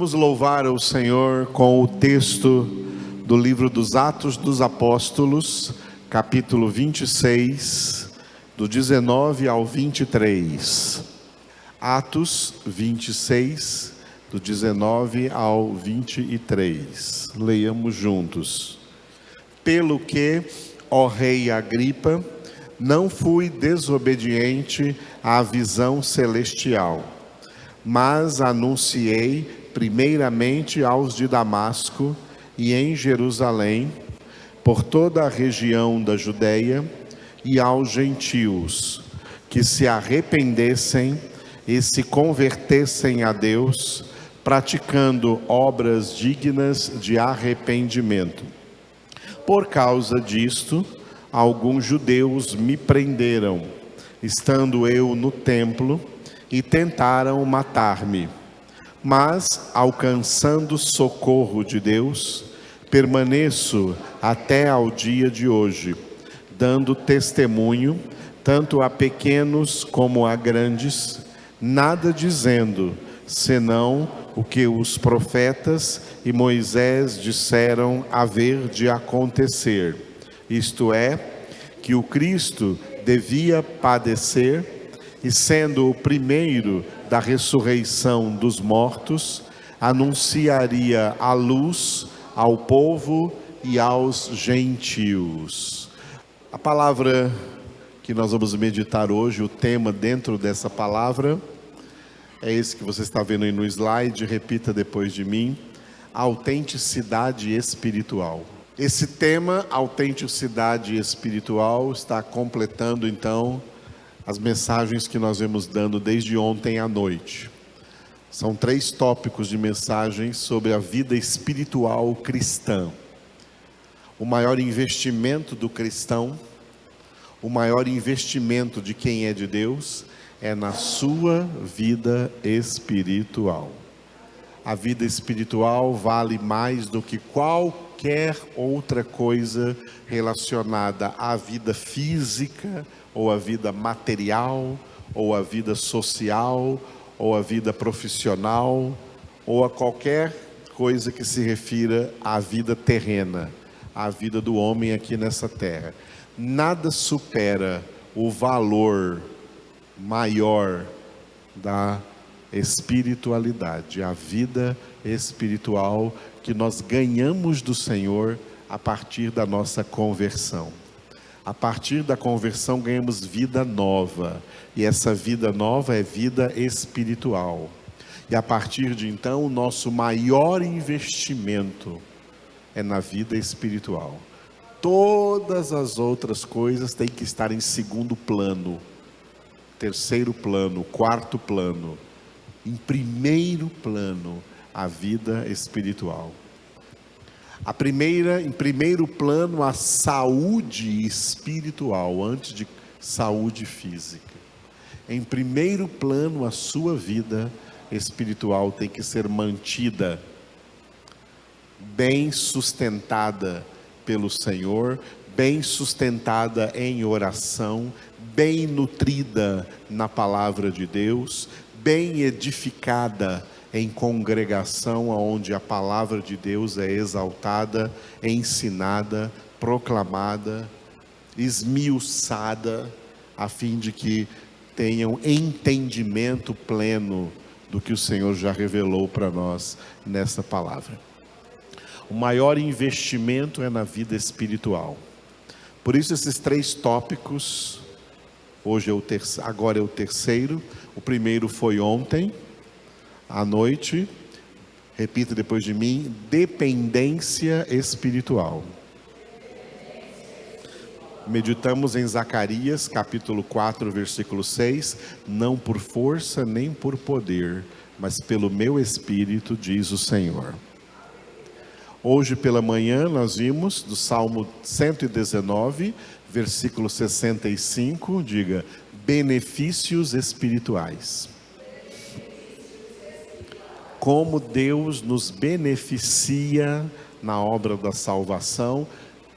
Vamos louvar o Senhor com o texto do livro dos Atos dos Apóstolos, capítulo 26, do 19 ao 23. Atos 26, do 19 ao 23. Leiamos juntos. Pelo que, ó rei Agripa, não fui desobediente à visão celestial, mas anunciei primeiramente aos de Damasco e em Jerusalém, por toda a região da Judeia, e aos gentios, que se arrependessem e se convertessem a Deus, praticando obras dignas de arrependimento. Por causa disto, alguns judeus me prenderam, estando eu no templo, e tentaram matar-me. Mas, alcançando socorro de Deus, permaneço até ao dia de hoje, dando testemunho, tanto a pequenos como a grandes, nada dizendo, senão o que os profetas e Moisés disseram haver de acontecer, isto é, que o Cristo devia padecer, e sendo o primeiro da ressurreição dos mortos, anunciaria a luz ao povo e aos gentios. A palavra que nós vamos meditar hoje, o tema dentro dessa palavra, é esse que você está vendo aí no slide, repita depois de mim: autenticidade espiritual. Esse tema, autenticidade espiritual, está completando então as mensagens que nós vemos dando desde ontem à noite. São 3 tópicos de mensagens sobre a vida espiritual cristã. O maior investimento do cristão, o maior investimento de quem é de Deus, é na sua vida espiritual. A vida espiritual vale mais do que qualquer outra coisa relacionada à vida física, ou a vida material, ou a vida social, ou a vida profissional, ou a qualquer coisa que se refira à vida terrena, à vida do homem aqui nessa terra. Nada supera o valor maior da espiritualidade, a vida espiritual que nós ganhamos do Senhor a partir da nossa conversão. A partir da conversão ganhamos vida nova, e essa vida nova é vida espiritual. E a partir de então, o nosso maior investimento é na vida espiritual. Todas as outras coisas têm que estar em segundo plano, terceiro plano, quarto plano. Em primeiro plano, a vida espiritual. Em primeiro plano, a saúde espiritual, antes de saúde física. Em primeiro plano, a sua vida espiritual tem que ser mantida, bem sustentada pelo Senhor, bem sustentada em oração, bem nutrida na palavra de Deus, bem edificada em congregação, onde a palavra de Deus é exaltada, ensinada, proclamada, esmiuçada, a fim de que tenham entendimento pleno do que o Senhor já revelou para nós nessa palavra. O maior investimento é na vida espiritual. Por isso esses 3 tópicos, agora é o terceiro. O primeiro foi ontem à noite, repita depois de mim: dependência espiritual. Meditamos em Zacarias, capítulo 4, versículo 6, não por força nem por poder, mas pelo meu Espírito, diz o Senhor. Hoje pela manhã nós vimos do Salmo 119, versículo 65, diga: benefícios espirituais. Como Deus nos beneficia na obra da salvação,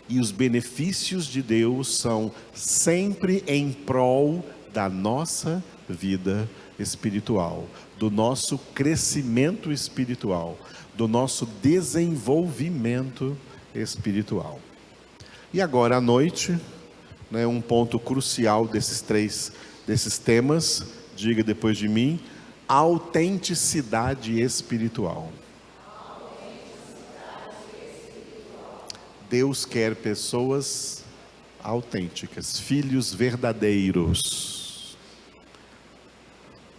e os benefícios de Deus são sempre em prol da nossa vida espiritual, do nosso crescimento espiritual, do nosso desenvolvimento espiritual. E agora à noite, um ponto crucial desses temas, diga depois de mim, autenticidade espiritual. Deus quer pessoas autênticas, filhos verdadeiros.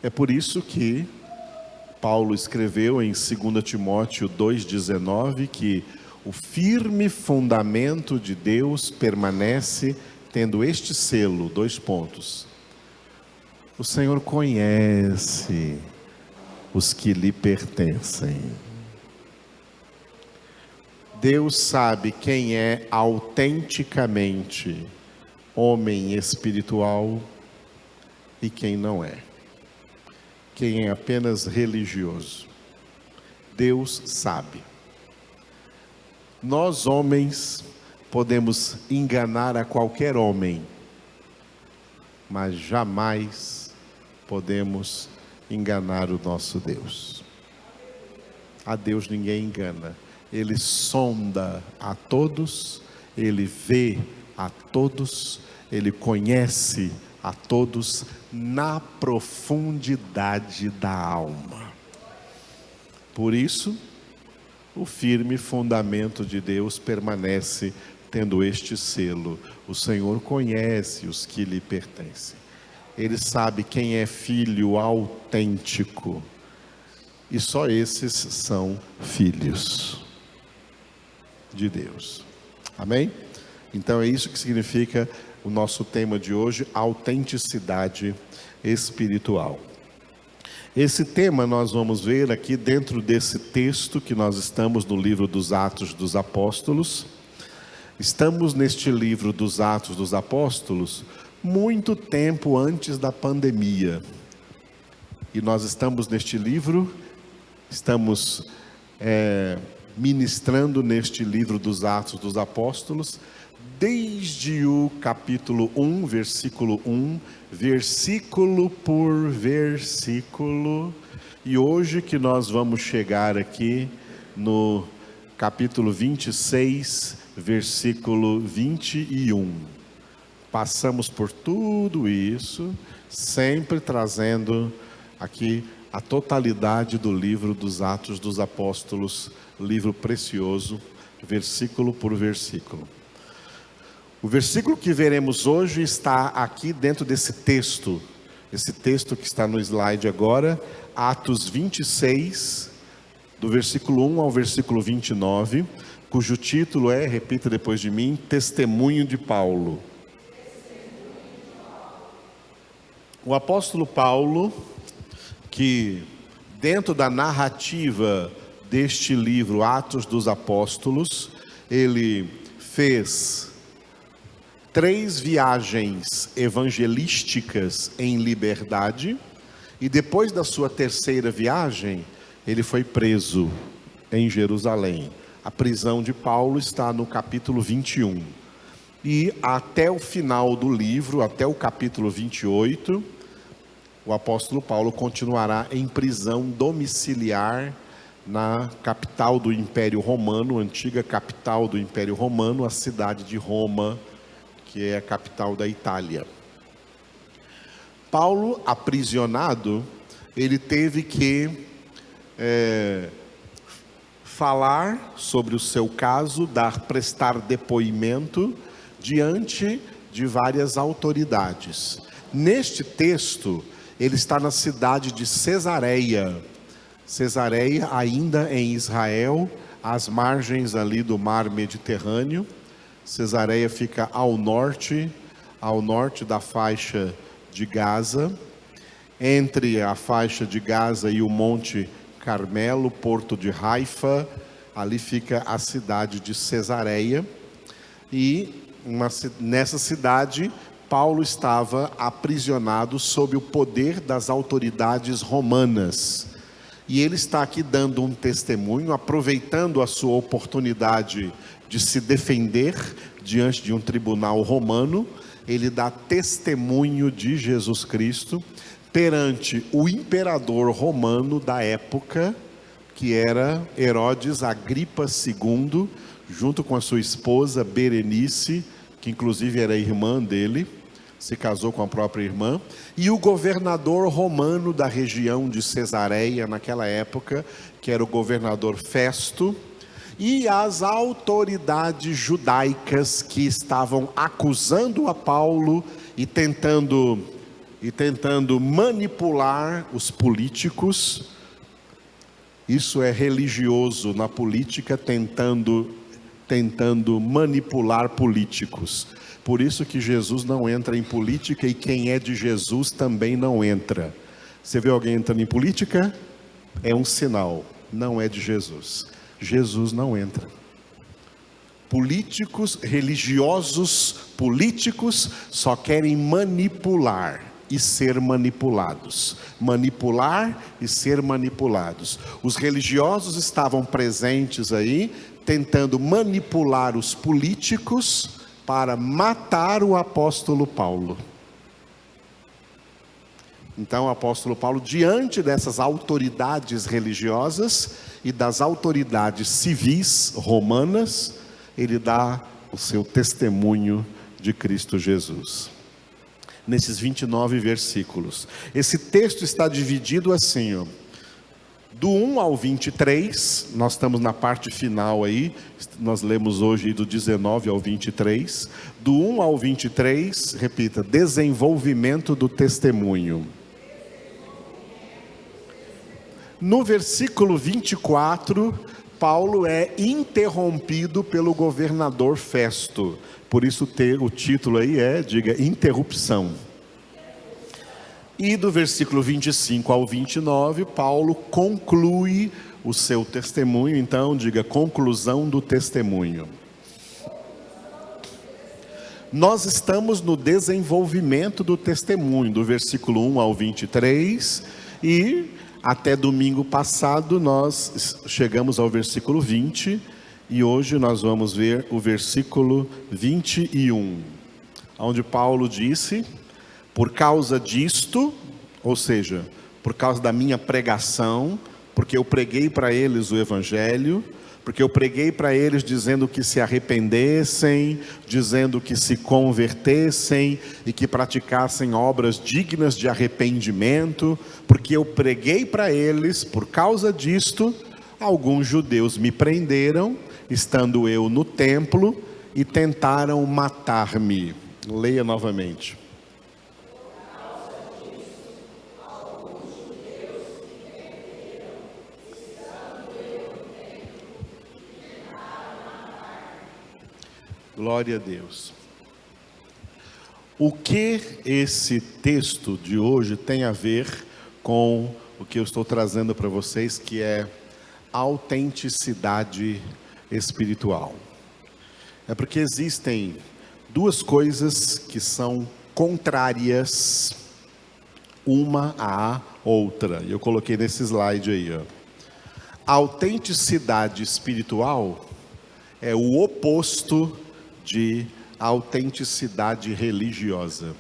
É por isso que Paulo escreveu em 2 Timóteo 2,19 que o firme fundamento de Deus permanece tendo este selo, 2 pontos. O Senhor conhece os que lhe pertencem. Deus sabe quem é autenticamente homem espiritual e quem não é. Quem é apenas religioso. Deus sabe. Nós, homens, podemos enganar a qualquer homem, mas jamais podemos enganar o nosso Deus. A Deus ninguém engana. Ele sonda a todos, Ele vê a todos, Ele conhece a todos na profundidade da alma. Por isso, o firme fundamento de Deus permanece tendo este selo. O Senhor conhece os que lhe pertencem. Ele sabe quem é filho autêntico. E só esses são filhos de Deus. Amém? Então é isso que significa o nosso tema de hoje, autenticidade espiritual. Esse tema nós vamos ver aqui dentro desse texto que nós estamos no livro dos Atos dos Apóstolos. Estamos neste livro dos Atos dos Apóstolos muito tempo antes da pandemia. E nós estamos neste livro, estamos ministrando neste livro dos Atos dos Apóstolos, desde o capítulo 1, versículo 1, versículo por versículo. E hoje que nós vamos chegar aqui no capítulo 26, versículo 21. Passamos por tudo isso, sempre trazendo aqui a totalidade do livro dos Atos dos Apóstolos, livro precioso, versículo por versículo. O versículo que veremos hoje está aqui dentro desse texto, esse texto que está no slide agora, Atos 26, do versículo 1 ao versículo 29, cujo título é, repita depois de mim, Testemunho de Paulo. O apóstolo Paulo, que dentro da narrativa deste livro, Atos dos Apóstolos, ele fez 3 viagens evangelísticas em liberdade, e depois da sua 3ª viagem, ele foi preso em Jerusalém. A prisão de Paulo está no capítulo 21. E até o final do livro, até o capítulo 28, o apóstolo Paulo continuará em prisão domiciliar na capital do Império Romano, antiga capital do Império Romano, a cidade de Roma, que é a capital da Itália. Paulo, aprisionado, ele teve que falar sobre o seu caso, prestar depoimento diante de várias autoridades. Neste texto, ele está na cidade de Cesareia. Cesareia, ainda em Israel, às margens ali do mar Mediterrâneo. Cesareia fica ao norte da faixa de Gaza, entre a faixa de Gaza e o Monte Carmelo, porto de Haifa, ali fica a cidade de Cesareia. E nessa cidade, Paulo estava aprisionado sob o poder das autoridades romanas. E ele está aqui dando um testemunho, aproveitando a sua oportunidade de se defender diante de um tribunal romano. Ele dá testemunho de Jesus Cristo, perante o imperador romano da época, que era Herodes Agripa II, junto com a sua esposa Berenice, que inclusive era irmã dele, se casou com a própria irmã, e o governador romano da região de Cesareia naquela época, que era o governador Festo, e as autoridades judaicas que estavam acusando a Paulo e tentando manipular os políticos. Isso é religioso na política, tentando manipular políticos. Por isso que Jesus não entra em política, e quem é de Jesus também não entra. Você vê alguém entrando em política? É um sinal, não é de Jesus. Jesus não entra. Políticos, religiosos políticos só querem manipular e ser manipulados. Manipular e ser manipulados. Os religiosos estavam presentes aí, tentando manipular os políticos para matar o apóstolo Paulo. Então o apóstolo Paulo, diante dessas autoridades religiosas e das autoridades civis romanas, ele dá o seu testemunho de Cristo Jesus. Nesses 29 versículos. Esse texto está dividido assim, ó, do 1 ao 23, nós estamos na parte final aí, nós lemos hoje do 19 ao 23. Do 1 ao 23, repita, desenvolvimento do testemunho. No versículo 24, Paulo é interrompido pelo governador Festo. Por isso o título aí diga, interrupção. E do versículo 25 ao 29, Paulo conclui o seu testemunho. Então, diga, conclusão do testemunho. Nós estamos no desenvolvimento do testemunho, do versículo 1 ao 23, e até domingo passado nós chegamos ao versículo 20, e hoje nós vamos ver o versículo 21, onde Paulo disse: por causa disto, ou seja, por causa da minha pregação, porque eu preguei para eles o Evangelho, porque eu preguei para eles dizendo que se arrependessem, dizendo que se convertessem e que praticassem obras dignas de arrependimento, porque eu preguei para eles, por causa disto, alguns judeus me prenderam, estando eu no templo, e tentaram matar-me. Leia novamente. Glória a Deus. O que esse texto de hoje tem a ver com o que eu estou trazendo para vocês, que é autenticidade espiritual? É porque existem duas coisas que são contrárias uma à outra. E eu coloquei nesse slide aí, ó. A autenticidade espiritual é o oposto de autenticidade religiosa.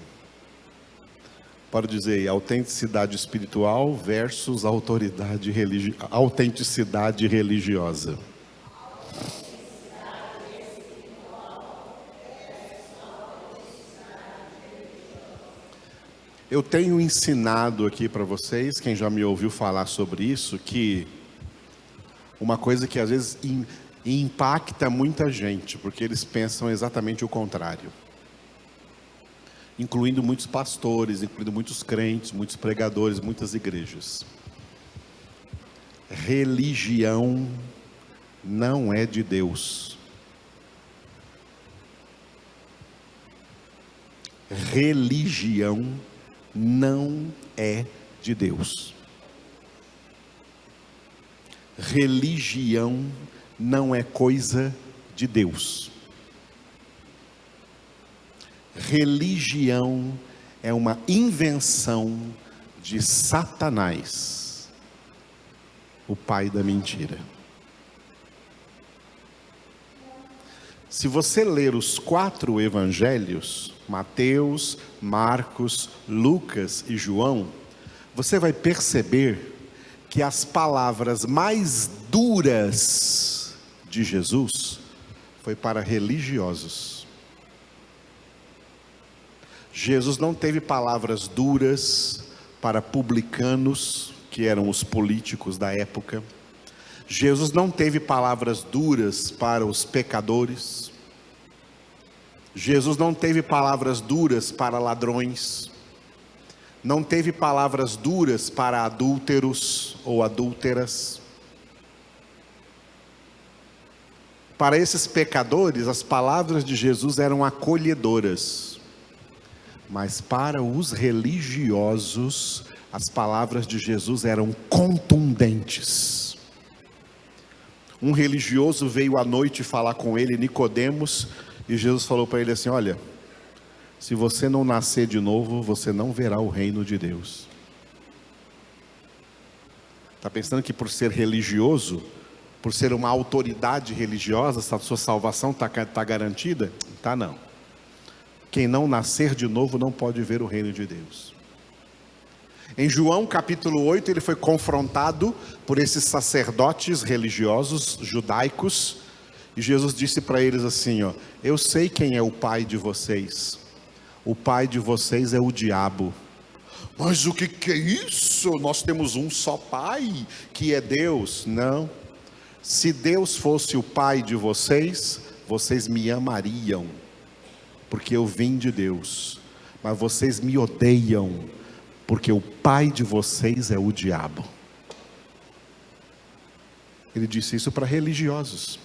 Pode dizer aí, autenticidade espiritual versus autenticidade religiosa. Eu tenho ensinado aqui para vocês, quem já me ouviu falar sobre isso, que uma coisa que às vezes impacta muita gente, porque eles pensam exatamente o contrário, incluindo muitos pastores, incluindo muitos crentes, muitos pregadores, muitas igrejas. Religião não é de Deus. Religião não é de Deus. Religião não é coisa de Deus. Religião é uma invenção de Satanás, o pai da mentira. Se você ler os 4 evangelhos, Mateus, Marcos, Lucas e João, você vai perceber que as palavras mais duras de Jesus foi para religiosos. Jesus não teve palavras duras para publicanos, que eram os políticos da época. Jesus não teve palavras duras para os pecadores. Jesus não teve palavras duras para ladrões. Não teve palavras duras para adúlteros ou adúlteras. Para esses pecadores, as palavras de Jesus eram acolhedoras. Mas para os religiosos, as palavras de Jesus eram contundentes. Um religioso veio à noite falar com ele, Nicodemos, e Jesus falou para ele assim: olha, se você não nascer de novo, você não verá o reino de Deus. Está pensando que por ser religioso, por ser uma autoridade religiosa, a sua salvação está garantida? Tá, não. Quem não nascer de novo não pode ver o reino de Deus. Em João capítulo 8, ele foi confrontado por esses sacerdotes religiosos judaicos, e Jesus disse para eles assim: ó, eu sei quem é o pai de vocês. O pai de vocês é o diabo. Mas o que é isso? Nós temos um só pai, que é Deus. Não. Se Deus fosse o pai de vocês, vocês me amariam, porque eu vim de Deus. Mas vocês me odeiam, porque o pai de vocês é o diabo. Ele disse isso para religiosos.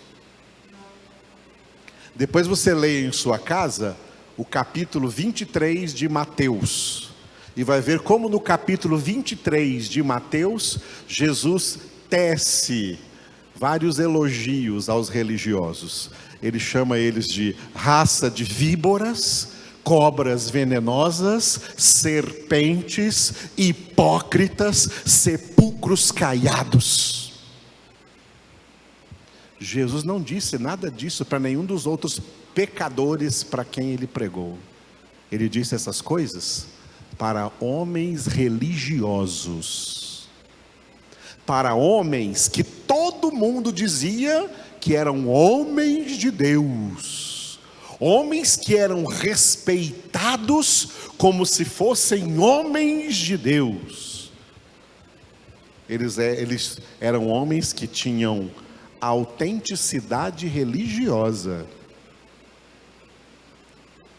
Depois você lê em sua casa o capítulo 23 de Mateus, e vai ver como no capítulo 23 de Mateus, Jesus tece vários elogios aos religiosos. Ele chama eles de raça de víboras, cobras venenosas, serpentes, hipócritas, sepulcros caiados. Jesus não disse nada disso para nenhum dos outros pecadores para quem ele pregou. Ele disse essas coisas para homens religiosos, para homens que todo mundo dizia que eram homens de Deus, homens que eram respeitados como se fossem homens de Deus. Eles eram homens que tinham autenticidade religiosa.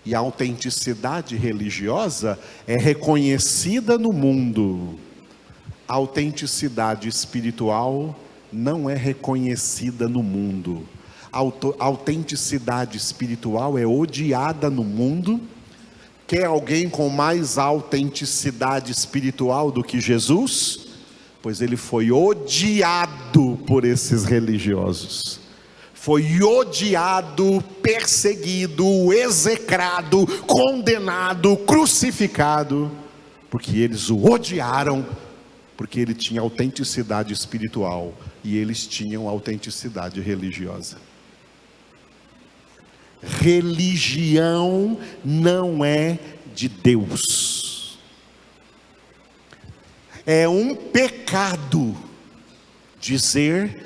E a autenticidade religiosa é reconhecida no mundo. A autenticidade espiritual não é reconhecida no mundo. A autenticidade espiritual é odiada no mundo. Quer alguém com mais autenticidade espiritual do que Jesus? Pois ele foi odiado por esses religiosos. Foi odiado, perseguido, execrado, condenado, crucificado, porque eles o odiaram, porque ele tinha autenticidade espiritual e eles tinham autenticidade religiosa. Religião não é de Deus. É um pecado dizer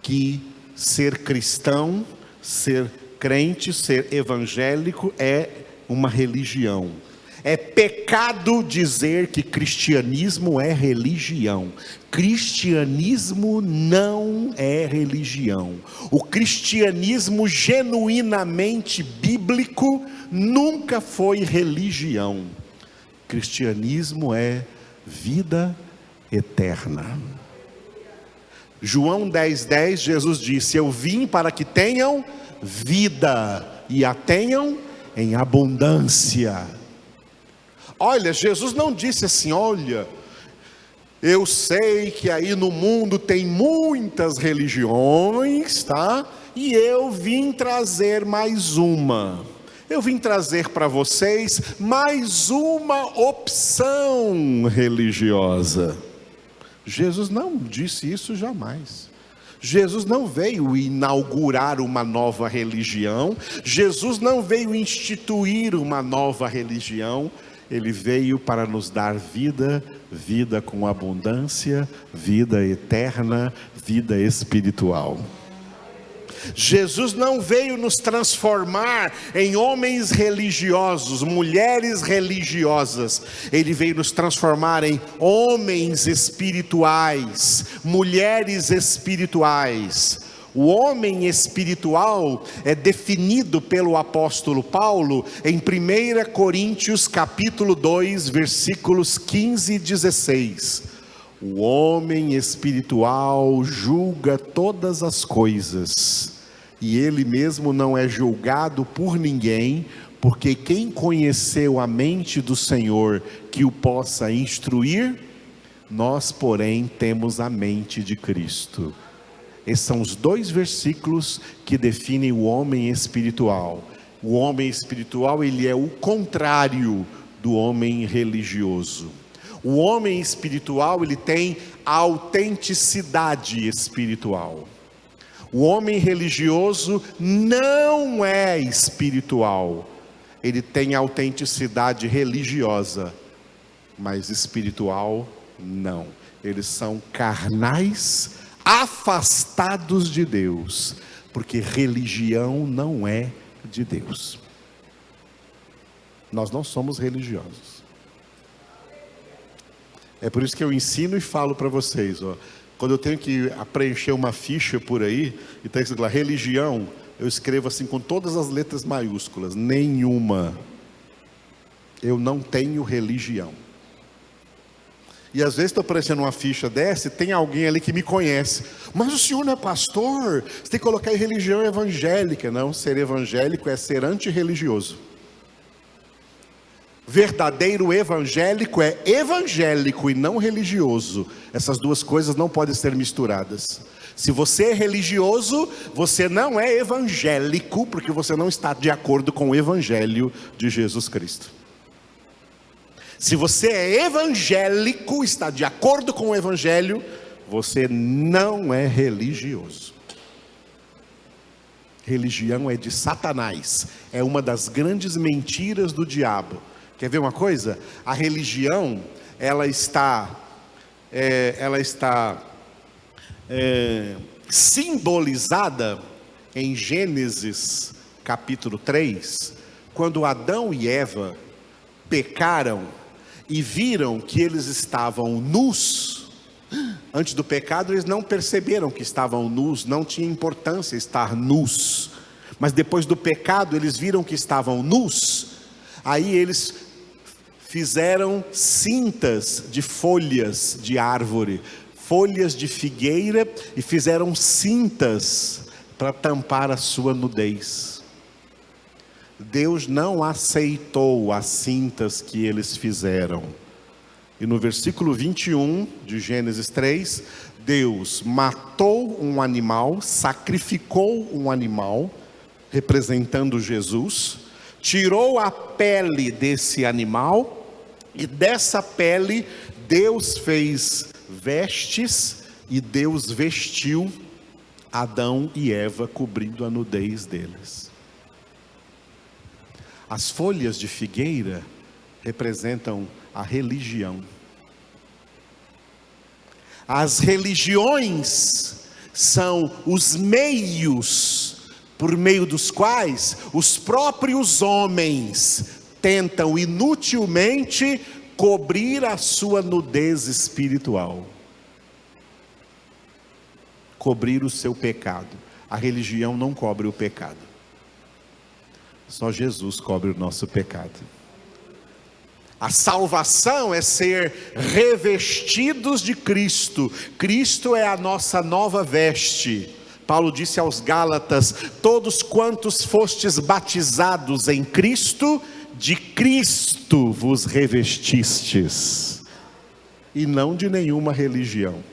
que ser cristão, ser crente, ser evangélico é uma religião. É pecado dizer que cristianismo é religião. Cristianismo não é religião. O cristianismo genuinamente bíblico nunca foi religião. Cristianismo é vida eterna. João 10:10, Jesus disse: eu vim para que tenham vida e a tenham em abundância. Olha, Jesus não disse assim: olha, eu sei que aí no mundo tem muitas religiões, tá? E eu vim trazer mais uma. Eu vim trazer para vocês mais uma opção religiosa. Jesus não disse isso jamais. Jesus não veio inaugurar uma nova religião. Jesus não veio instituir uma nova religião. Ele veio para nos dar vida, vida com abundância, vida eterna, vida espiritual. Jesus não veio nos transformar em homens religiosos, mulheres religiosas. Ele veio nos transformar em homens espirituais, mulheres espirituais. O homem espiritual é definido pelo apóstolo Paulo em 1 Coríntios capítulo 2, versículos 15 e 16. O homem espiritual julga todas as coisas, e ele mesmo não é julgado por ninguém, porque quem conheceu a mente do Senhor que o possa instruir? Nós, porém, temos a mente de Cristo. Esses são os dois versículos que definem o homem espiritual. O homem espiritual, ele é o contrário do homem religioso. O homem espiritual, ele tem autenticidade espiritual. O homem religioso não é espiritual. Ele tem autenticidade religiosa, mas espiritual não. Eles são carnais, afastados de Deus, porque religião não é de Deus. Nós não somos religiosos. É por isso que eu ensino e falo para vocês, quando eu tenho que preencher uma ficha por aí, e está escrito lá, religião, eu escrevo assim com todas as letras maiúsculas, nenhuma. Eu não tenho religião. E às vezes estou preenchendo uma ficha dessa e tem alguém ali que me conhece. Mas o senhor não é pastor? Você tem que colocar em religião evangélica. Não, ser evangélico é ser antirreligioso. Verdadeiro evangélico é evangélico e não religioso. Essas duas coisas não podem ser misturadas. Se você é religioso, você não é evangélico, porque você não está de acordo com o evangelho de Jesus Cristo. Se você é evangélico, está de acordo com o evangelho, você não é religioso. Religião é de Satanás, é uma das grandes mentiras do diabo. Quer ver uma coisa? A religião, ela está simbolizada em Gênesis capítulo 3, quando Adão e Eva pecaram e viram que eles estavam nus. Antes do pecado eles não perceberam que estavam nus, não tinha importância estar nus, mas depois do pecado eles viram que estavam nus. Aí eles fizeram cintas de folhas de árvore, folhas de figueira, e fizeram cintas para tampar a sua nudez. Deus não aceitou as cintas que eles fizeram. E no versículo 21 de Gênesis 3, Deus matou um animal, sacrificou um animal, representando Jesus, tirou a pele desse animal, e dessa pele Deus fez vestes, e Deus vestiu Adão e Eva, cobrindo a nudez deles. As folhas de figueira representam a religião. As religiões são os meios por meio dos quais os próprios homens tentam inutilmente cobrir a sua nudez espiritual, cobrir o seu pecado. A religião não cobre o pecado, só Jesus cobre o nosso pecado. A salvação é ser revestidos de Cristo. Cristo é a nossa nova veste. Paulo disse aos Gálatas: todos quantos fostes batizados em Cristo, de Cristo vos revestistes, e não de nenhuma religião.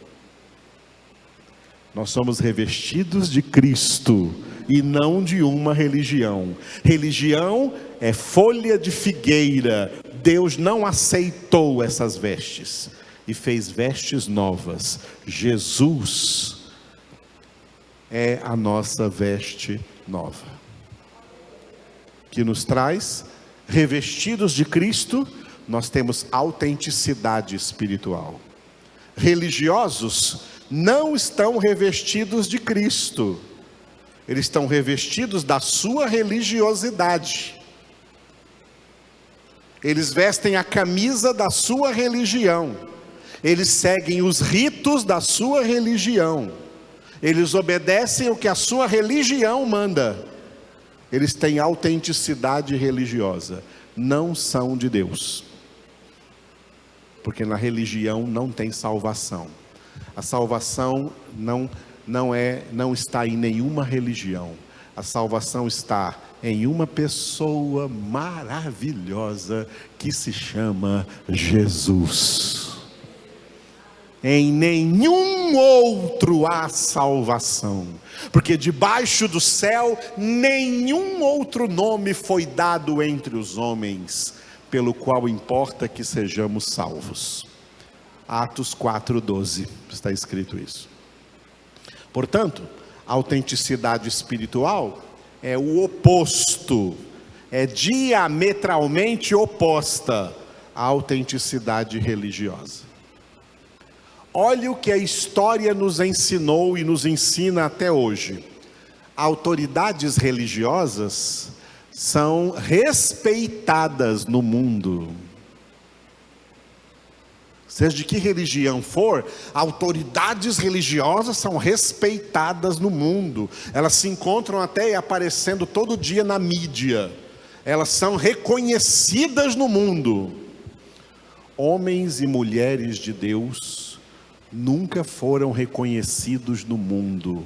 Nós somos revestidos de Cristo e não de uma religião. Religião é folha de figueira. Deus não aceitou essas vestes e fez vestes novas. Jesus é a nossa veste nova, que nos traz revestidos de Cristo nós temos autenticidade espiritual. Religiosos não estão revestidos de Cristo, eles estão revestidos da sua religiosidade. Eles vestem a camisa da sua religião, eles seguem os ritos da sua religião, eles obedecem o que a sua religião manda. Eles têm autenticidade religiosa, não são de Deus, porque na religião não tem salvação. A salvação não está em nenhuma religião. A salvação está em uma pessoa maravilhosa que se chama Jesus. Em nenhum outro há salvação, porque debaixo do céu nenhum outro nome foi dado entre os homens, pelo qual importa que sejamos salvos. Atos 4:12, está escrito isso. Portanto, a autenticidade espiritual é o oposto, é diametralmente oposta à autenticidade religiosa. Olha o que a história nos ensinou e nos ensina até hoje. Autoridades religiosas são respeitadas no mundo. Seja de que religião for, autoridades religiosas são respeitadas no mundo. Elas se encontram até aparecendo todo dia na mídia. Elas são reconhecidas no mundo. Homens e mulheres de Deus nunca foram reconhecidos no mundo.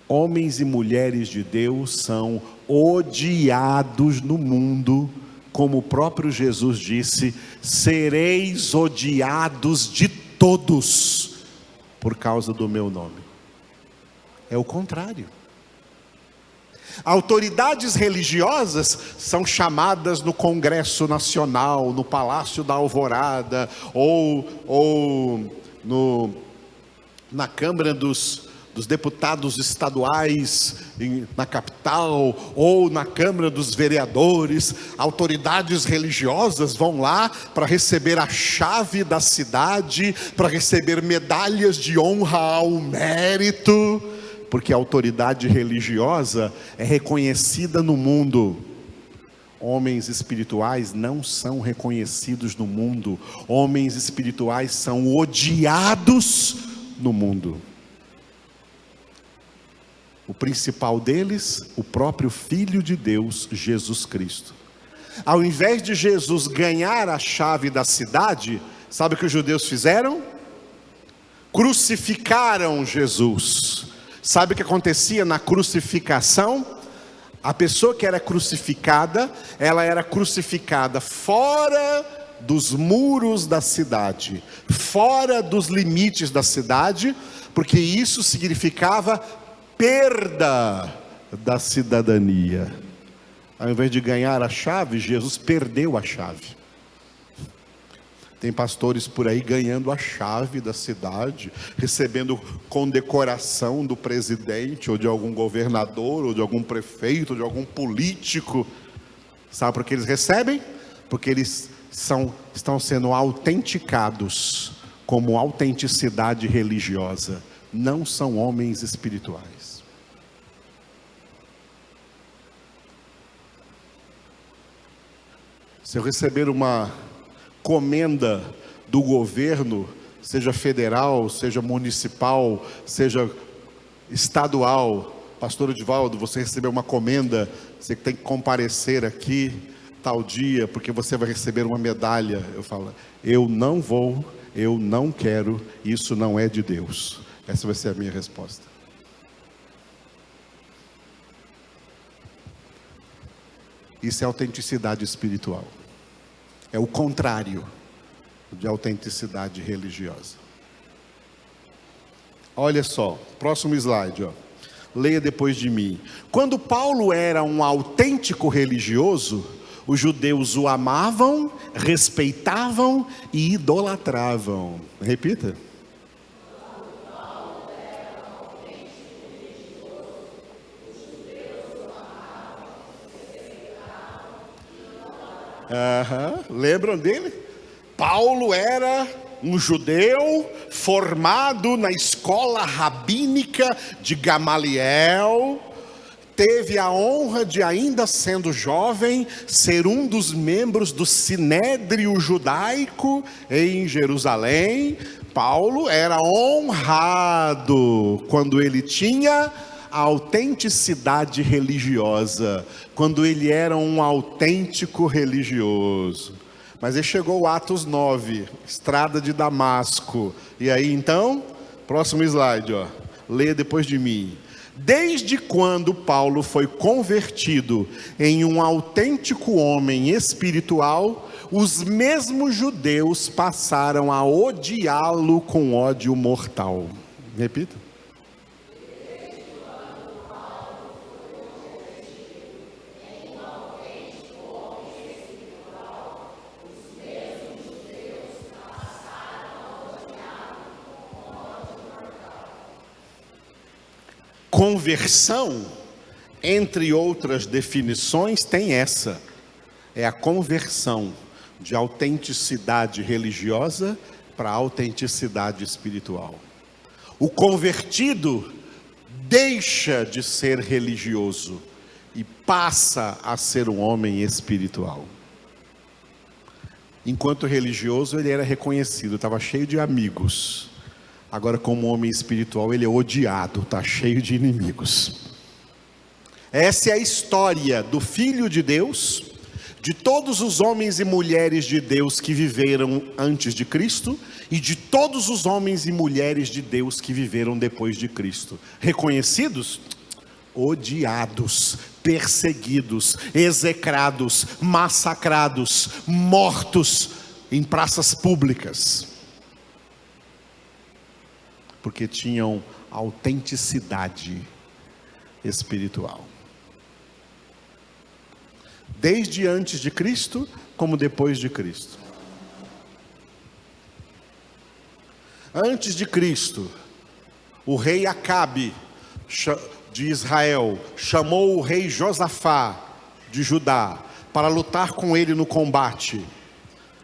Homens e mulheres de Deus são odiados no mundo, como o próprio Jesus disse: sereis odiados de todos por causa do meu nome. É o contrário. Autoridades religiosas são chamadas no Congresso Nacional, no Palácio da Alvorada, ou na Câmara dos deputados estaduais na capital, ou na Câmara dos Vereadores. Autoridades religiosas vão lá para receber a chave da cidade, para receber medalhas de honra ao mérito, porque a autoridade religiosa é reconhecida no mundo. Homens espirituais não são reconhecidos no mundo. Homens espirituais são odiados no mundo. O principal deles, o próprio Filho de Deus, Jesus Cristo. Ao invés de Jesus ganhar a chave da cidade, sabe o que os judeus fizeram? Crucificaram Jesus. Sabe o que acontecia na crucificação? A pessoa que era crucificada, ela era crucificada fora dos muros da cidade, fora dos limites da cidade, porque isso significava perda da cidadania. Ao invés de ganhar a chave, Jesus perdeu a chave. Tem pastores por aí ganhando a chave da cidade, recebendo condecoração do presidente, ou de algum governador, ou de algum prefeito, ou de algum político. Sabe por que eles recebem? Porque eles estão sendo autenticados como autenticidade religiosa. Não são homens espirituais. Se eu receber uma comenda do governo, seja federal, seja municipal, seja estadual, pastor Edivaldo, você recebeu uma comenda, você tem que comparecer aqui tal dia, porque você vai receber uma medalha. Eu falo, eu não vou, eu não quero, isso não é de Deus. Essa vai ser a minha resposta. Isso é autenticidade espiritual. É o contrário de autenticidade religiosa. Olha só, próximo slide, ó. Leia depois de mim. Quando Paulo era um autêntico religioso, os judeus o amavam, respeitavam e idolatravam. Repita. Lembram dele? Paulo era um judeu formado na escola rabínica de Gamaliel, teve a honra de, ainda sendo jovem, ser um dos membros do Sinédrio judaico em Jerusalém. Paulo era honrado quando ele tinha a autenticidade religiosa, quando ele era um autêntico religioso. Mas aí chegou o Atos 9, estrada de Damasco. E aí então, próximo slide, ó. Leia depois de mim. Desde quando Paulo foi convertido em um autêntico homem espiritual, os mesmos judeus passaram a odiá-lo com ódio mortal. Repita. Conversão, entre outras definições, tem essa: é a conversão de autenticidade religiosa para autenticidade espiritual. O convertido deixa de ser religioso e passa a ser um homem espiritual. Enquanto religioso, ele era reconhecido, estava cheio de amigos. Agora, como homem espiritual, ele é odiado, está cheio de inimigos. Essa é a história do Filho de Deus, de todos os homens e mulheres de Deus que viveram antes de Cristo, e de todos os homens e mulheres de Deus que viveram depois de Cristo. Reconhecidos? Odiados, perseguidos, execrados, massacrados, mortos em praças públicas, porque tinham autenticidade espiritual. Desde antes de Cristo, como depois de Cristo. Antes de Cristo, o rei Acabe de Israel chamou o rei Josafá de Judá para lutar com ele no combate.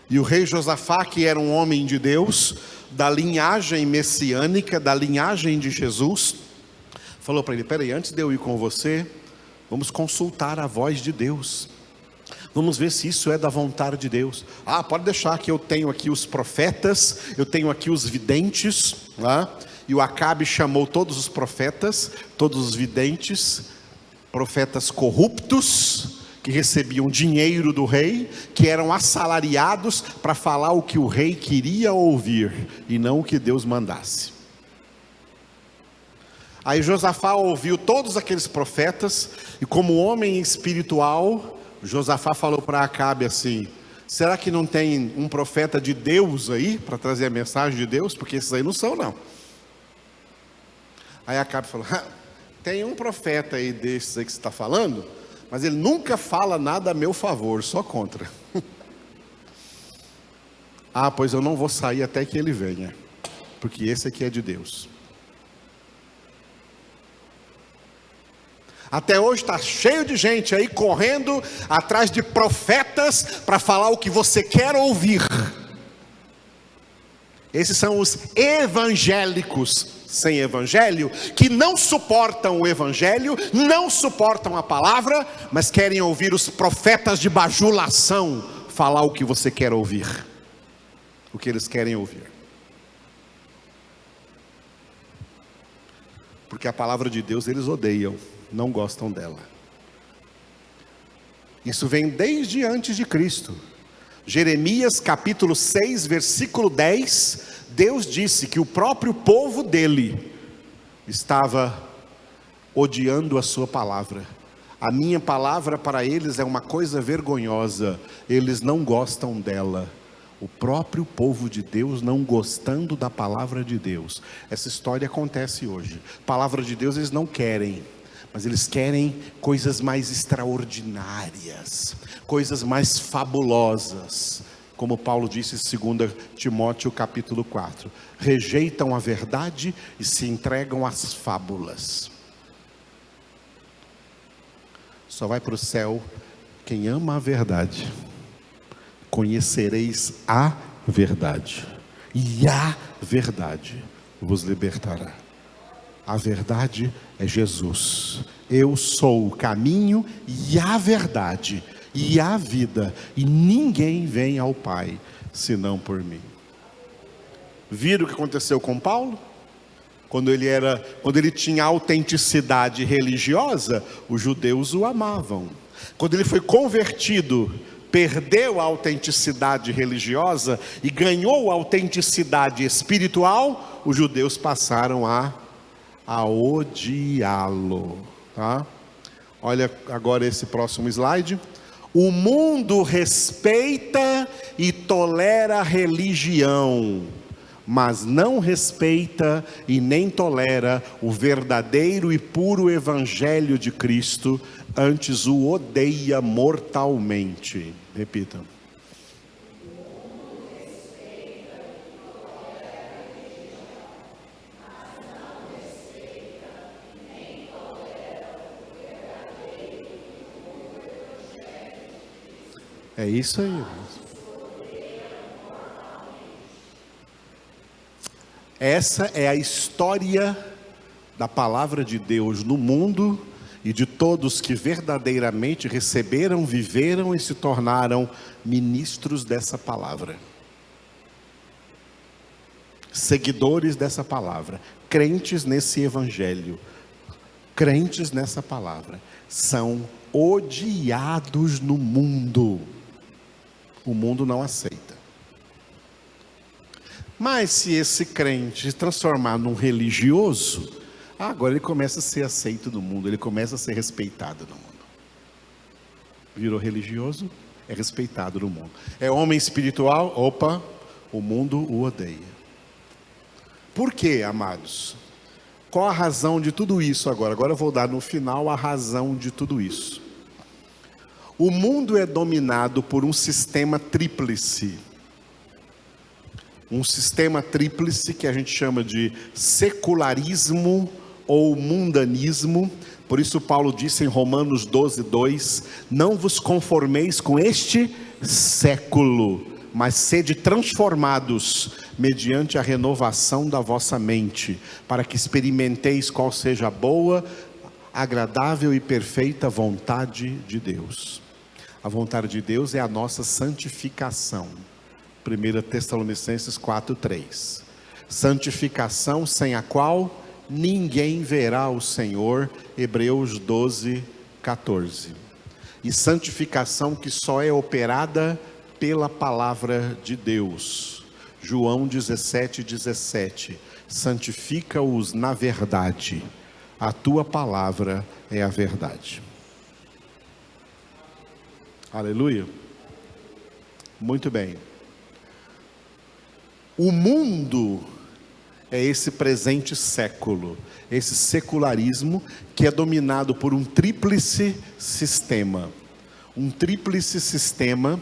E o rei Josafá, que era um homem de Deus, da linhagem messiânica, da linhagem de Jesus, falou para ele: peraí, antes de eu ir com você, vamos consultar a voz de Deus, vamos ver se isso é da vontade de Deus. Pode deixar que eu tenho aqui os profetas, eu tenho aqui os videntes, e o Acabe chamou todos os profetas, todos os videntes, profetas corruptos, que recebiam dinheiro do rei, que eram assalariados para falar o que o rei queria ouvir, e não o que Deus mandasse. Aí Josafá ouviu todos aqueles profetas, e como homem espiritual, Josafá falou para Acabe assim: será que não tem um profeta de Deus aí, para trazer a mensagem de Deus? Porque esses aí não são, não. Aí Acabe falou: tem um profeta aí desses aí que você está falando, mas ele nunca fala nada a meu favor, só contra. Pois eu não vou sair até que ele venha, porque esse aqui é de Deus. Até hoje está cheio de gente aí correndo atrás de profetas para falar o que você quer ouvir. Esses são os evangélicos sem evangelho, que não suportam o evangelho, não suportam a palavra, mas querem ouvir os profetas de bajulação falar o que você quer ouvir, o que eles querem ouvir. Porque a palavra de Deus eles odeiam, não gostam dela. Isso vem desde antes de Cristo. Jeremias capítulo 6, versículo 10, Deus disse que o próprio povo dele estava odiando a sua palavra. A minha palavra para eles é uma coisa vergonhosa, eles não gostam dela. O próprio povo de Deus não gostando da palavra de Deus. Essa história acontece hoje. Palavra de Deus eles não querem, mas eles querem coisas mais extraordinárias, coisas mais fabulosas. Como Paulo disse em 2 Timóteo capítulo 4, rejeitam a verdade e se entregam às fábulas. Só vai para o céu quem ama a verdade. Conhecereis a verdade. E a verdade vos libertará. A verdade é Jesus. Eu sou o caminho e a verdade e a vida, e ninguém vem ao Pai senão por mim. Viram o que aconteceu com Paulo? Quando ele tinha autenticidade religiosa, os judeus o amavam. Quando ele foi convertido, perdeu a autenticidade religiosa e ganhou a autenticidade espiritual, os judeus passaram a odiá-lo. Tá? Olha agora esse próximo slide. O mundo respeita e tolera a religião, mas não respeita e nem tolera o verdadeiro e puro Evangelho de Cristo, antes o odeia mortalmente. Repitam. É isso aí. Essa é a história da palavra de Deus no mundo e de todos que verdadeiramente receberam, viveram e se tornaram ministros dessa palavra. Seguidores dessa palavra, crentes nesse evangelho, crentes nessa palavra, são odiados no mundo. O mundo não aceita. Mas se esse crente se transformar num religioso, agora ele começa a ser aceito no mundo, ele começa a ser respeitado no mundo. Virou religioso, é respeitado no mundo. É homem espiritual, opa, o mundo o odeia. Por quê, amados? Qual a razão de tudo isso agora? Agora eu vou dar no final a razão de tudo isso. O mundo é dominado por um sistema tríplice. Um sistema tríplice que a gente chama de secularismo ou mundanismo. Por isso Paulo disse em Romanos 12:2: não vos conformeis com este século, mas sede transformados mediante a renovação da vossa mente, para que experimenteis qual seja a boa, agradável e perfeita vontade de Deus. A vontade de Deus é a nossa santificação. 1 Tessalonicenses 4:3. Santificação sem a qual ninguém verá o Senhor. Hebreus 12:14. E santificação que só é operada pela palavra de Deus. João 17:17. Santifica-os na verdade. A tua palavra é a verdade. Aleluia. Muito bem. O mundo é esse presente século, esse secularismo que é dominado por um tríplice sistema. Um tríplice sistema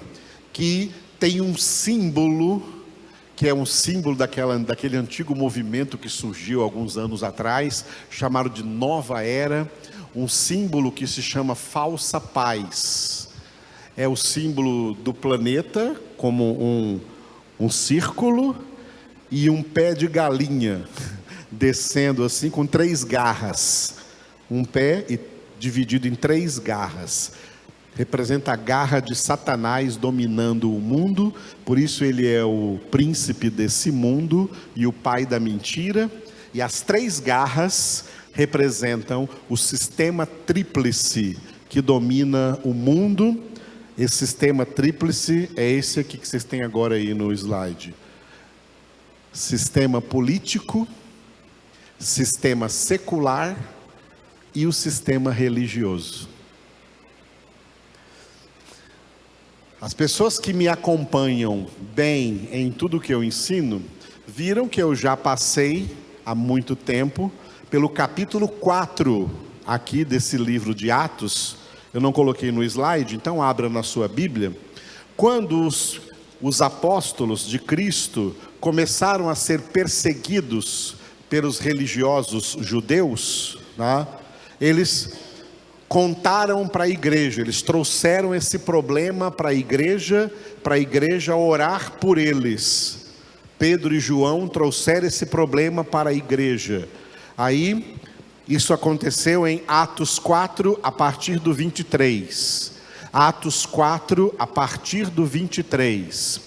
que tem um símbolo, que é um símbolo daquele antigo movimento que surgiu alguns anos atrás, chamado de Nova Era, um símbolo que se chama falsa paz. É o símbolo do planeta como um círculo e um pé de galinha descendo assim com 3 garras. Um pé dividido em 3 garras. Representa a garra de Satanás dominando o mundo. Por isso ele é o príncipe desse mundo e o pai da mentira. E as 3 garras representam o sistema tríplice que domina o mundo. Esse sistema tríplice é esse aqui que vocês têm agora aí no slide. Sistema político, sistema secular e o sistema religioso. As pessoas que me acompanham bem em tudo que eu ensino, viram que eu já passei há muito tempo pelo capítulo 4 aqui desse livro de Atos. Eu não coloquei no slide, então abra na sua Bíblia. Quando os apóstolos de Cristo começaram a ser perseguidos pelos religiosos judeus, eles contaram para a igreja, eles trouxeram esse problema para a igreja orar por eles. Pedro e João trouxeram esse problema para a igreja. Aí, isso aconteceu em Atos 4, a partir do 23. Atos 4, a partir do 23.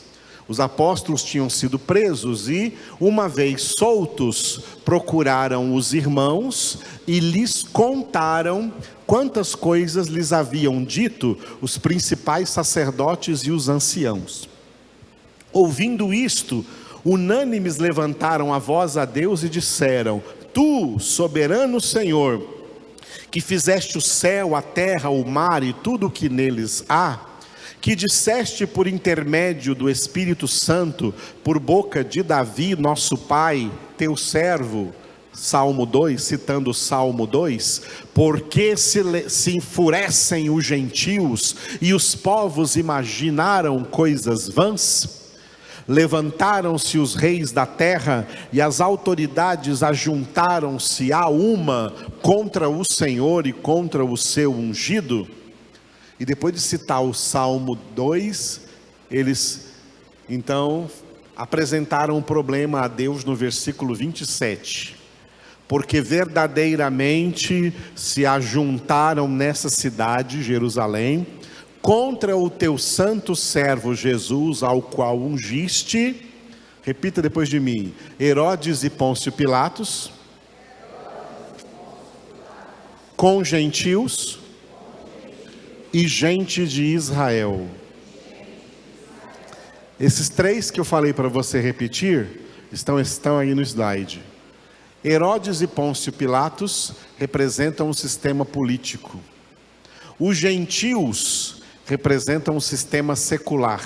Os apóstolos tinham sido presos e, uma vez soltos, procuraram os irmãos e lhes contaram quantas coisas lhes haviam dito os principais sacerdotes e os anciãos. Ouvindo isto, unânimes levantaram a voz a Deus e disseram: Tu, soberano Senhor, que fizeste o céu, a terra, o mar e tudo o que neles há, que disseste por intermédio do Espírito Santo, por boca de Davi, nosso pai, teu servo, Salmo 2, citando o Salmo 2, porque se enfurecem os gentios e os povos imaginaram coisas vãs? Levantaram-se os reis da terra e as autoridades ajuntaram-se a uma contra o Senhor e contra o seu ungido. E depois de citar o Salmo 2, eles então apresentaram um problema a Deus no versículo 27. Porque verdadeiramente se ajuntaram nessa cidade, Jerusalém, contra o teu santo servo Jesus, ao qual ungiste, repita depois de mim, Herodes e Pôncio Pilatos, com gentios e gente de Israel. Esses três que eu falei para você repetir, estão aí no slide. Herodes e Pôncio Pilatos representam o sistema político. Os gentios representam o sistema secular.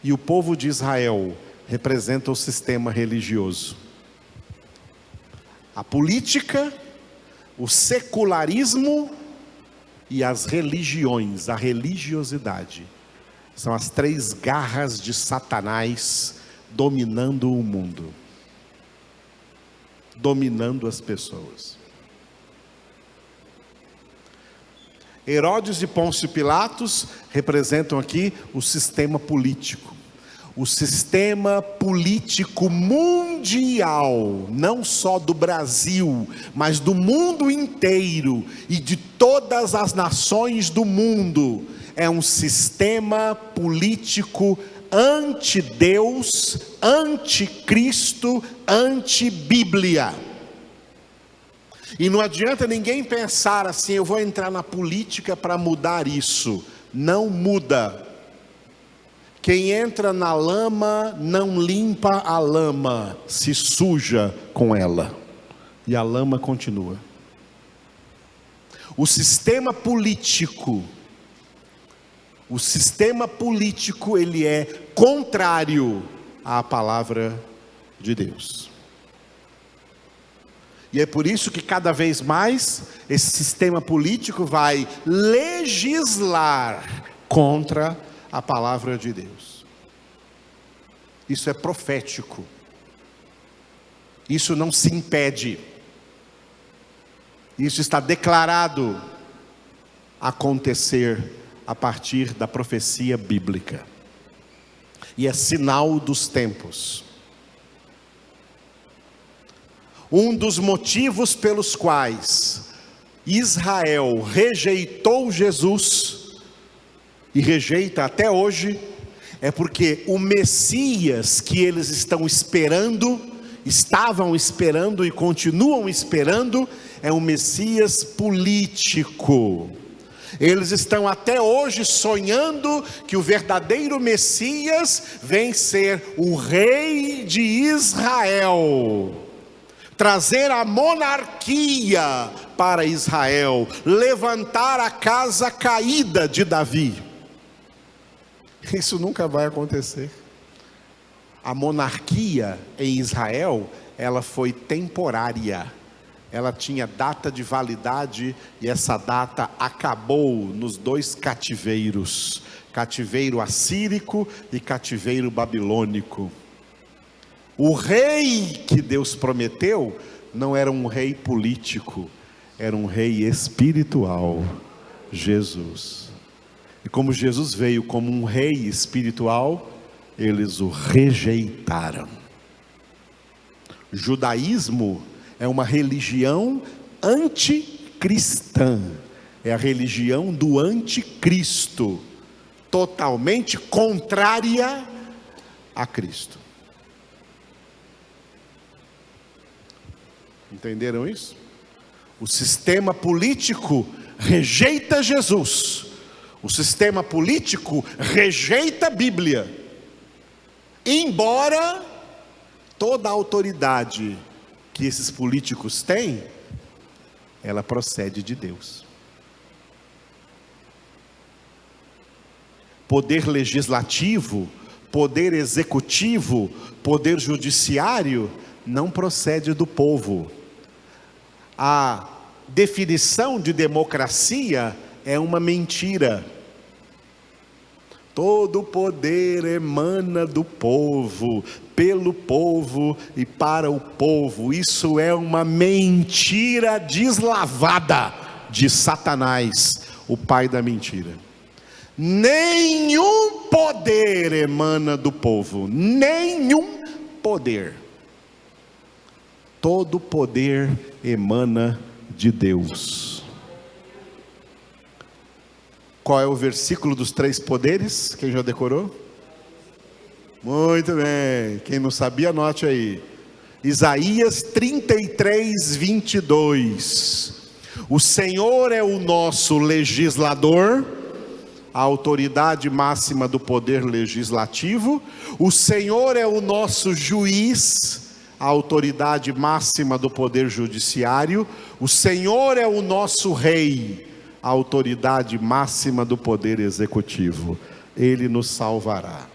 E o povo de Israel representa o sistema religioso. A política, o secularismo e as religiões, a religiosidade, são as três garras de Satanás dominando o mundo, dominando as pessoas. Herodes e Pôncio Pilatos representam aqui o sistema político. O sistema político mundial, não só do Brasil, mas do mundo inteiro e de todas as nações do mundo, é um sistema político anti-Deus, anti-Cristo, anti-Bíblia. E não adianta ninguém pensar assim: eu vou entrar na política para mudar isso. Não muda. Quem entra na lama não limpa a lama, se suja com ela. E a lama continua. O sistema político, ele é contrário à palavra de Deus. E é por isso que cada vez mais esse sistema político vai legislar contra a palavra de Deus. Isso é profético. Isso não se impede. Isso está declarado acontecer a partir da profecia bíblica. E é sinal dos tempos. Um dos motivos pelos quais Israel rejeitou Jesus, e rejeita até hoje, é porque o Messias que eles estavam esperando e continuam esperando, é um Messias político. Eles estão até hoje sonhando que o verdadeiro Messias vem ser o rei de Israel, trazer a monarquia para Israel, levantar a casa caída de Davi. Isso nunca vai acontecer. A monarquia em Israel, ela foi temporária. Ela tinha data de validade e essa data acabou nos dois cativeiros: cativeiro assírico e cativeiro babilônico. O rei que Deus prometeu não era um rei político, era um rei espiritual, Jesus. E como Jesus veio como um rei espiritual, eles o rejeitaram. Judaísmo é uma religião anticristã, é a religião do anticristo, totalmente contrária a Cristo. Entenderam isso? O sistema político rejeita Jesus, o sistema político rejeita a Bíblia, embora toda a autoridade que esses políticos têm, ela procede de Deus. Poder legislativo, poder executivo, poder judiciário, não procede do povo. A definição de democracia é uma mentira. Todo poder emana do povo, pelo povo e para o povo. Isso é uma mentira deslavada de Satanás, o pai da mentira. Nenhum poder emana do povo, nenhum poder. Todo poder emana de Deus. Qual é o versículo dos 3 poderes? Quem já decorou? Muito bem. Quem não sabia, anote aí. Isaías 33, 22. O Senhor é o nosso legislador, a autoridade máxima do poder legislativo. O Senhor é o nosso juiz, a autoridade máxima do poder judiciário. O Senhor é o nosso rei, a autoridade máxima do poder executivo. Ele nos salvará.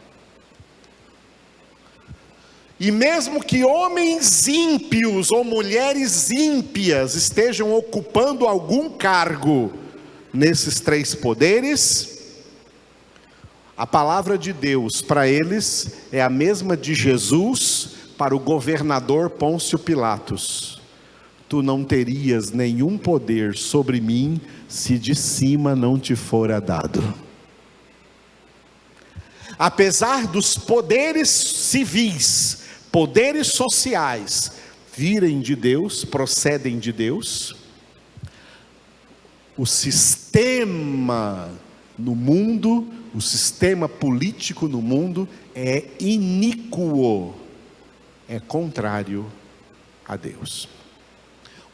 E mesmo que homens ímpios ou mulheres ímpias estejam ocupando algum cargo nesses 3 poderes, a palavra de Deus para eles é a mesma de Jesus para o governador Pôncio Pilatos: tu não terias nenhum poder sobre mim se de cima não te fora dado. Apesar dos poderes civis, poderes sociais virem de Deus, procedem de Deus, o sistema no mundo, o sistema político no mundo é iníquo, é contrário a Deus.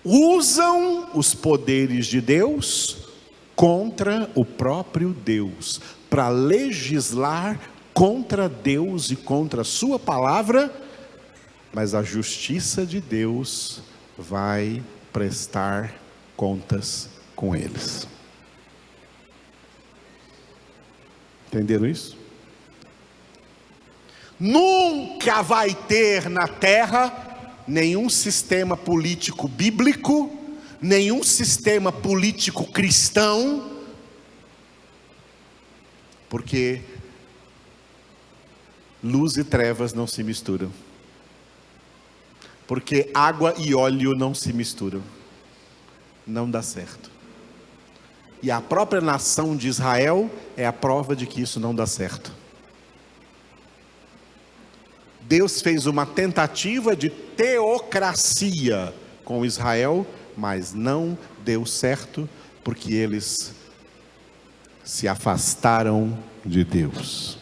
Usam os poderes de Deus contra o próprio Deus, para legislar contra Deus e contra a sua palavra, mas a justiça de Deus vai prestar contas com eles. Entenderam isso? Nunca vai ter na terra nenhum sistema político bíblico, nenhum sistema político cristão, porque luz e trevas não se misturam, porque água e óleo não se misturam, não dá certo. E a própria nação de Israel é a prova de que isso não dá certo. Deus fez uma tentativa de teocracia com Israel, mas não deu certo, porque eles se afastaram de Deus.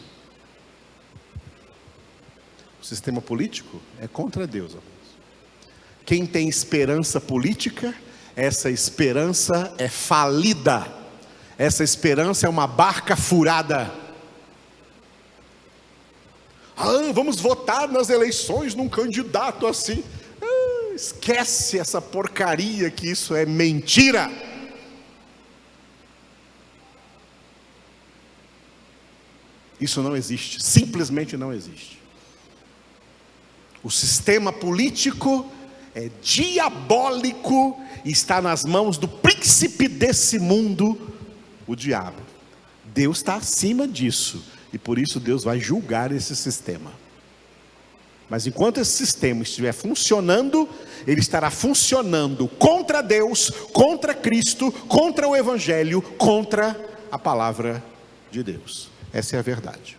O sistema político é contra Deus, amados. Quem tem esperança política, essa esperança é falida, essa esperança é uma barca furada. Vamos votar nas eleições num candidato assim. Esquece essa porcaria, que isso é mentira. Isso não existe, simplesmente não existe. O sistema político é diabólico e está nas mãos do príncipe desse mundo, o diabo. Deus está acima disso, e por isso Deus vai julgar esse sistema. Mas enquanto esse sistema estiver funcionando, ele estará funcionando contra Deus, contra Cristo, contra o Evangelho, contra a palavra de Deus. Essa é a verdade.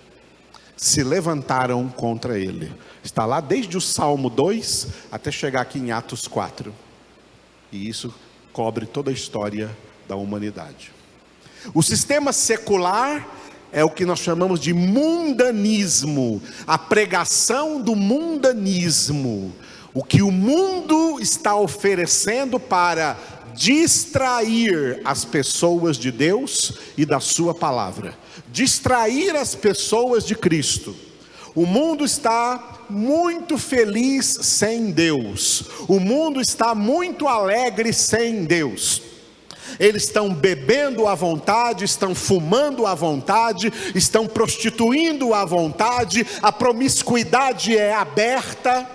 Se levantaram contra ele. Está lá desde o Salmo 2 até chegar aqui em Atos 4. E isso cobre toda a história da humanidade. O sistema secular é o que nós chamamos de mundanismo, a pregação do mundanismo, o que o mundo está oferecendo para distrair as pessoas de Deus e da sua palavra, distrair as pessoas de Cristo. O mundo está muito feliz sem Deus, o mundo está muito alegre sem Deus. Eles estão bebendo à vontade, estão fumando à vontade, estão prostituindo à vontade, a promiscuidade é aberta,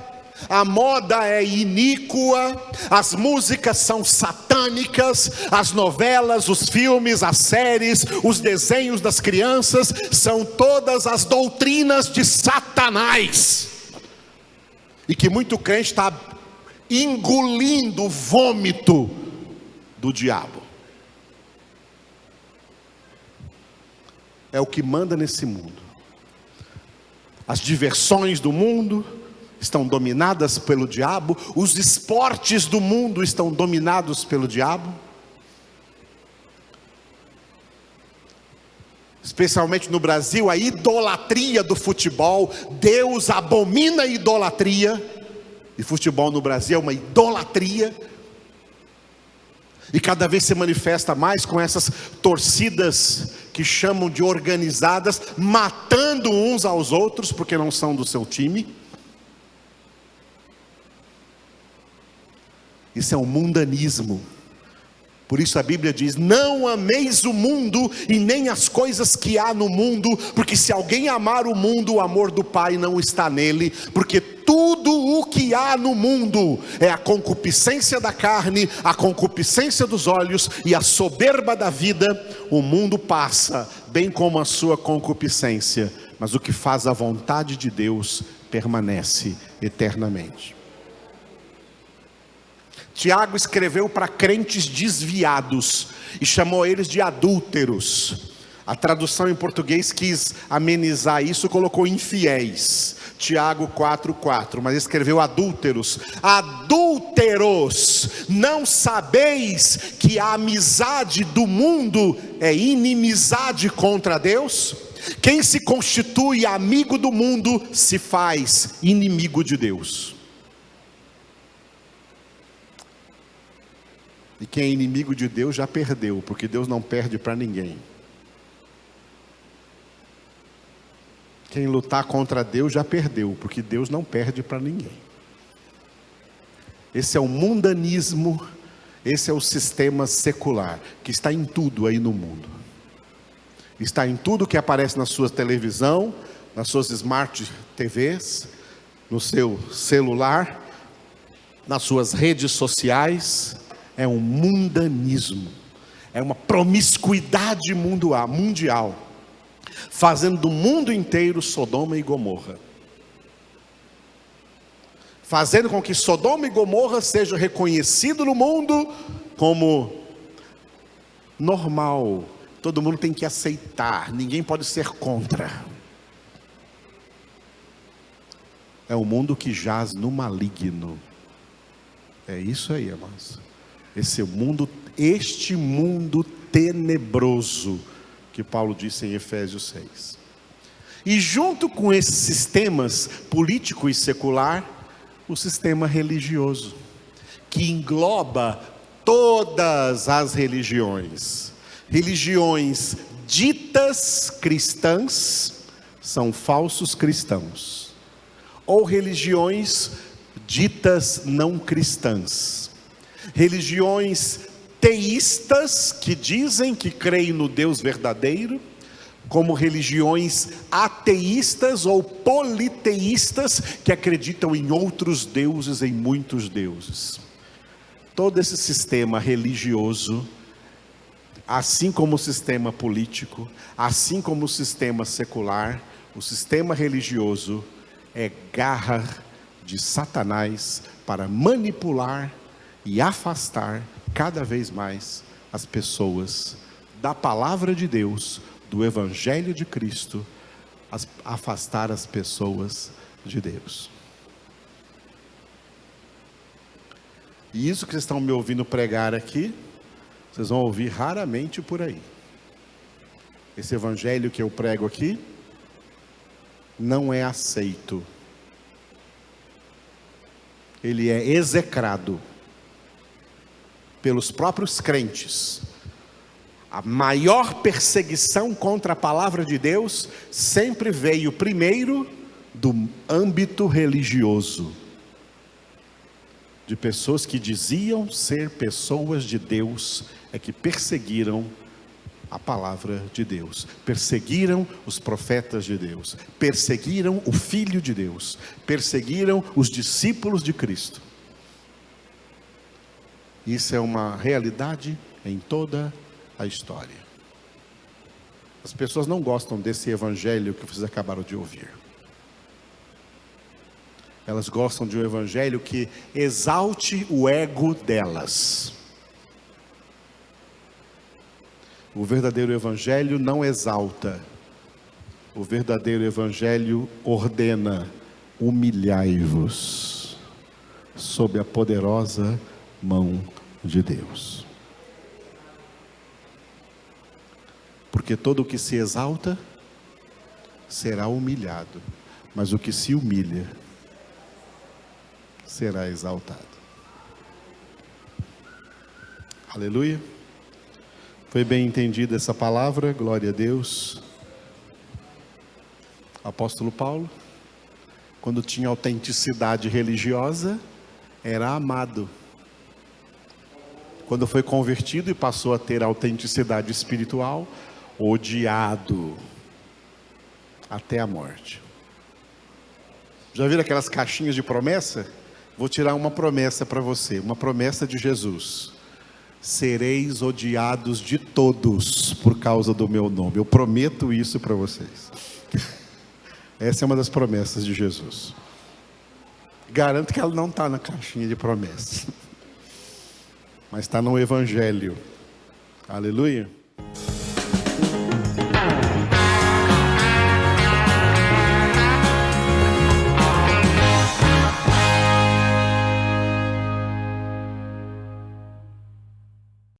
a moda é iníqua, as músicas são satânicas, as novelas, os filmes, as séries, os desenhos das crianças, são todas as doutrinas de Satanás, e que muito crente está engolindo o vômito do diabo. É o que manda nesse mundo. As diversões do mundo estão dominadas pelo diabo. Os esportes do mundo estão dominados pelo diabo. Especialmente no Brasil, a idolatria do futebol. Deus abomina a idolatria. E futebol no Brasil é uma idolatria. E cada vez se manifesta mais com essas torcidas que chamam de organizadas, matando uns aos outros porque não são do seu time. Isso é um mundanismo. Por isso a Bíblia diz: não ameis o mundo e nem as coisas que há no mundo, porque se alguém amar o mundo, o amor do Pai não está nele, porque tudo o que há no mundo é a concupiscência da carne, a concupiscência dos olhos e a soberba da vida. O mundo passa, bem como a sua concupiscência, mas o que faz a vontade de Deus permanece eternamente. Tiago escreveu para crentes desviados e chamou eles de adúlteros. A tradução em português quis amenizar isso, colocou infiéis. Tiago 4:4, mas escreveu adúlteros. Adúlteros, não sabeis que a amizade do mundo é inimizade contra Deus? Quem se constitui amigo do mundo se faz inimigo de Deus. E quem é inimigo de Deus já perdeu, porque Deus não perde para ninguém. Quem lutar contra Deus já perdeu, porque Deus não perde para ninguém. Esse é o mundanismo, esse é o sistema secular, que está em tudo aí no mundo. Está em tudo que aparece na sua televisão, nas suas smart TVs, no seu celular, nas suas redes sociais. É um mundanismo, é uma promiscuidade mundial, fazendo do mundo inteiro Sodoma e Gomorra, fazendo com que Sodoma e Gomorra seja reconhecido no mundo como normal, todo mundo tem que aceitar, ninguém pode ser contra. É um mundo que jaz no maligno. É isso aí, amados. Este mundo tenebroso que Paulo disse em Efésios 6. E junto com esses sistemas político e secular, o sistema religioso, que engloba todas as religiões. Religiões ditas cristãs são falsos cristãos, ou religiões ditas não cristãs. Religiões teístas, que dizem que creem no Deus verdadeiro, como religiões ateístas ou politeístas, que acreditam em outros deuses, em muitos deuses. Todo esse sistema religioso, assim como o sistema político, assim como o sistema secular, o sistema religioso é garra de Satanás para manipular e afastar cada vez mais as pessoas da palavra de Deus, do Evangelho de Cristo, afastar as pessoas de Deus. E isso que vocês estão me ouvindo pregar aqui, vocês vão ouvir raramente por aí. Esse evangelho que eu prego aqui não é aceito. Ele é execrado pelos próprios crentes. A maior perseguição contra a palavra de Deus sempre veio primeiro do âmbito religioso, de pessoas que diziam ser pessoas de Deus, é que perseguiram a palavra de Deus, perseguiram os profetas de Deus, perseguiram o Filho de Deus, perseguiram os discípulos de Cristo. Isso é uma realidade em toda a história. As pessoas não gostam desse evangelho que vocês acabaram de ouvir. Elas gostam de um evangelho que exalte o ego delas. O verdadeiro evangelho não exalta. O verdadeiro evangelho ordena: humilhai-vos sob a poderosa mão de Deus. Porque todo o que se exalta será humilhado, mas o que se humilha será exaltado. Aleluia. Foi bem entendida essa palavra, glória a Deus. Apóstolo Paulo, quando tinha autenticidade religiosa, era amado. Quando foi convertido e passou a ter autenticidade espiritual, odiado até a morte. Já viram aquelas caixinhas de promessa? Vou tirar uma promessa para você, uma promessa de Jesus: sereis odiados de todos por causa do meu nome. Eu prometo isso para vocês. Essa é uma das promessas de Jesus. Garanto que ela não está na caixinha de promessas, mas está no Evangelho. Aleluia.